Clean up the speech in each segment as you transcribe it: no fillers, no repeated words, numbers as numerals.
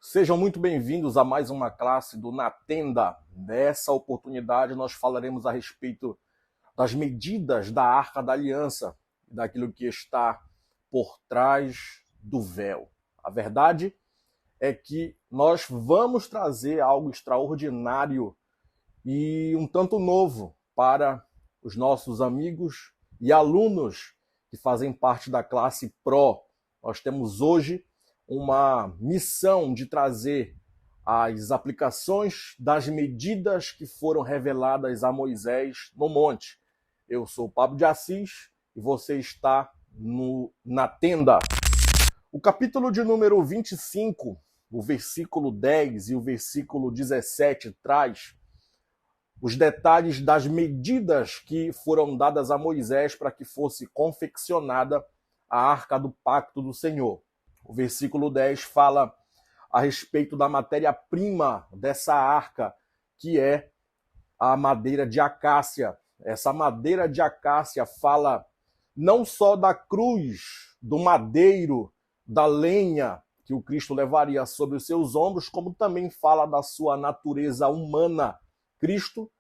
Sejam muito bem-vindos a mais uma classe do Na Tenda. Nessa oportunidade, nós falaremos a respeito das medidas da Arca da Aliança, daquilo que está por trás do véu. A verdade é que nós vamos trazer algo extraordinário e um tanto novo para os nossos amigos e alunos que fazem parte da classe Pro. Nós temos hoje uma missão de trazer as aplicações das medidas que foram reveladas a Moisés no monte. Eu sou o Pablo de Assis e você está na Tenda. O capítulo de número 25, o versículo 10 e o versículo 17 traz os detalhes das medidas que foram dadas a Moisés para que fosse confeccionada a Arca do Pacto do Senhor. O versículo 10 fala a respeito da matéria-prima dessa arca, que é a madeira de acácia. Essa madeira de acácia fala não só da cruz, do madeiro, da lenha que o Cristo levaria sobre os seus ombros, como também fala da sua natureza humana. Cristo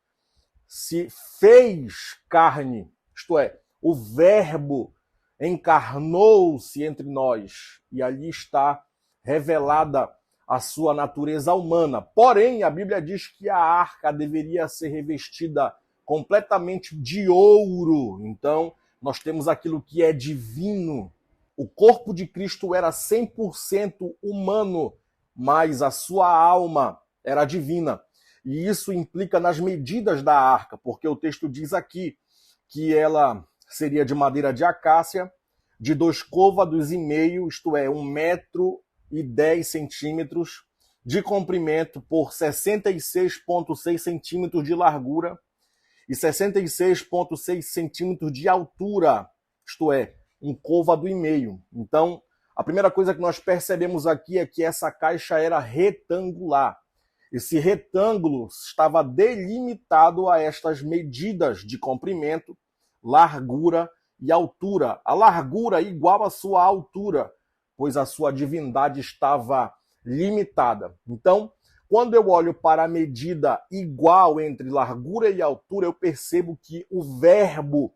se fez carne, isto é, o Verbo encarnou-se entre nós, e ali está revelada a sua natureza humana. Porém, a Bíblia diz que a arca deveria ser revestida completamente de ouro. Então, nós temos aquilo que é divino. O corpo de Cristo era 100% humano, mas a sua alma era divina. E isso implica nas medidas da arca, porque o texto diz aqui que ela seria de madeira de acácia, de 2,5 côvados, isto é, 1,10 m, de comprimento por 66,6 centímetros de largura e 66,6 centímetros de altura, isto é, 1,5 côvado. Então, a primeira coisa que nós percebemos aqui é que essa caixa era retangular. Esse retângulo estava delimitado a estas medidas de comprimento, largura e altura. A largura igual à sua altura, pois a sua divindade estava limitada. Então, quando eu olho para a medida igual entre largura e altura, eu percebo que o Verbo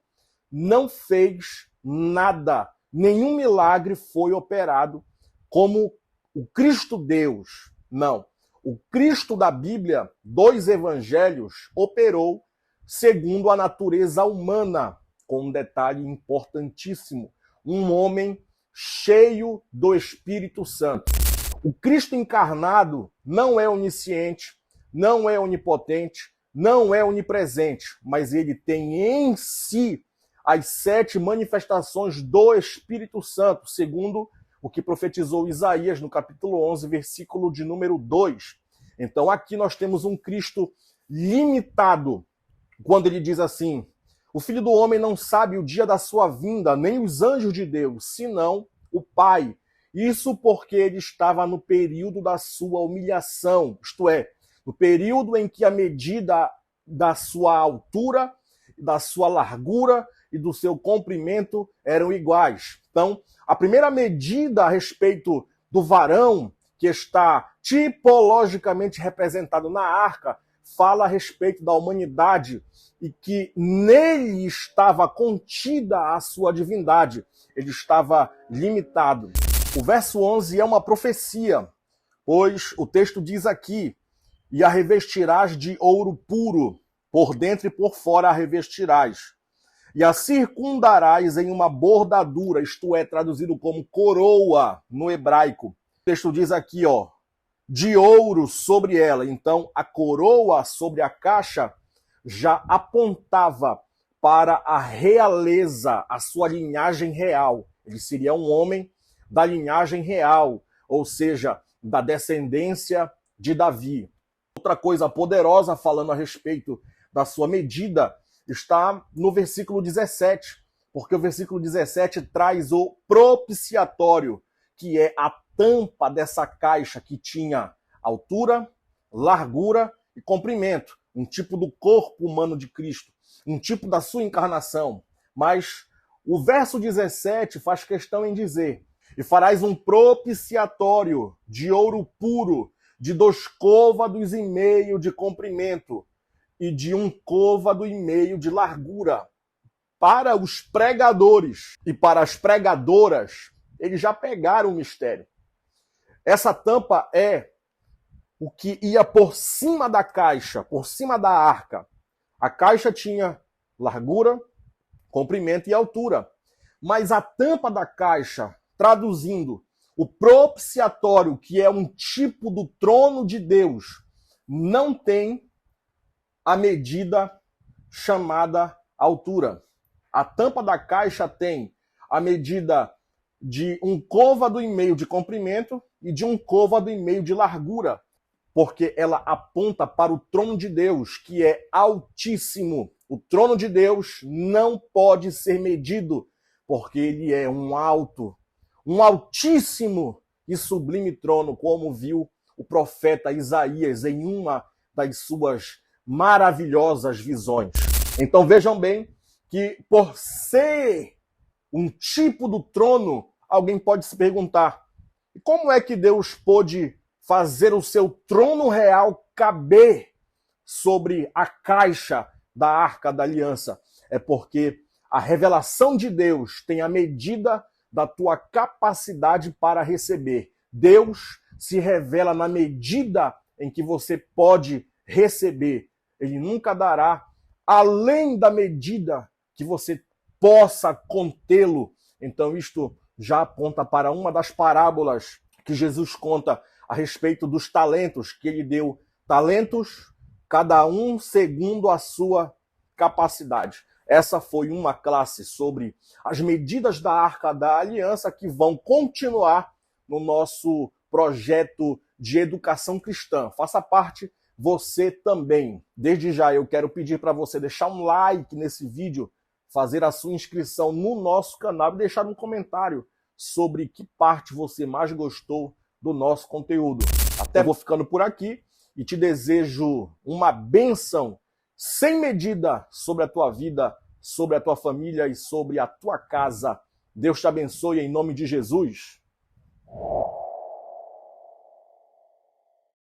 não fez nada, nenhum milagre foi operado como o Cristo Deus. Não. O Cristo da Bíblia, dos Evangelhos, operou segundo a natureza humana, com um detalhe importantíssimo: um homem cheio do Espírito Santo. O Cristo encarnado não é onisciente, não é onipotente, não é onipresente, mas ele tem em si as 7 manifestações do Espírito Santo, segundo o que profetizou Isaías no capítulo 11, versículo de número 2. Então aqui nós temos um Cristo limitado, quando ele diz assim: o Filho do Homem não sabe o dia da sua vinda, nem os anjos de Deus, senão o Pai. Isso porque ele estava no período da sua humilhação, isto é, no período em que a medida da sua altura, da sua largura e do seu comprimento eram iguais. Então, a primeira medida a respeito do varão, que está tipologicamente representado na arca, fala a respeito da humanidade e que nele estava contida a sua divindade. Ele estava limitado. O verso 11 é uma profecia, pois o texto diz aqui: e a revestirás de ouro puro, por dentro e por fora a revestirás, e a circundarás em uma bordadura, isto é, traduzido como coroa no hebraico. O texto diz aqui, de ouro sobre ela. Então, a coroa sobre a caixa já apontava para a realeza, a sua linhagem real. Ele seria um homem da linhagem real, ou seja, da descendência de Davi. Outra coisa poderosa falando a respeito da sua medida está no versículo 17, porque o versículo 17 traz o propiciatório, que é a tampa dessa caixa que tinha altura, largura e comprimento, um tipo do corpo humano de Cristo, um tipo da sua encarnação. Mas o verso 17 faz questão em dizer E farás um propiciatório de ouro puro, de 2 côvados e meio de comprimento e de 1 côvado e meio de largura. Para os pregadores e para as pregadoras, eles já pegaram o mistério. Essa tampa é o que ia por cima da caixa, por cima da arca. A caixa tinha largura, comprimento e altura. Mas a tampa da caixa, traduzindo, o propiciatório, que é um tipo do trono de Deus, não tem a medida chamada altura. A tampa da caixa tem a medida de 1 côvado e meio de comprimento e de 1 côvado e meio de largura, porque ela aponta para o trono de Deus, que é altíssimo. O trono de Deus não pode ser medido, porque ele é um altíssimo e sublime trono, como viu o profeta Isaías em uma das suas maravilhosas visões. Então vejam bem que, por ser um tipo do trono, alguém pode se perguntar: como é que Deus pôde fazer o seu trono real caber sobre a caixa da Arca da Aliança? É porque a revelação de Deus tem a medida da tua capacidade para receber. Deus se revela na medida em que você pode receber. Ele nunca dará além da medida que você possa contê-lo. Então isto já aponta para uma das parábolas que Jesus conta a respeito dos talentos, que ele deu talentos, cada um segundo a sua capacidade. Essa foi uma classe sobre as medidas da Arca da Aliança que vão continuar no nosso projeto de educação cristã. Faça parte você também. Desde já eu quero pedir para você deixar um like nesse vídeo, fazer a sua inscrição no nosso canal e deixar um comentário sobre que parte você mais gostou do nosso conteúdo. Até vou ficando por aqui e te desejo uma bênção sem medida sobre a tua vida, sobre a tua família e sobre a tua casa. Deus te abençoe em nome de Jesus.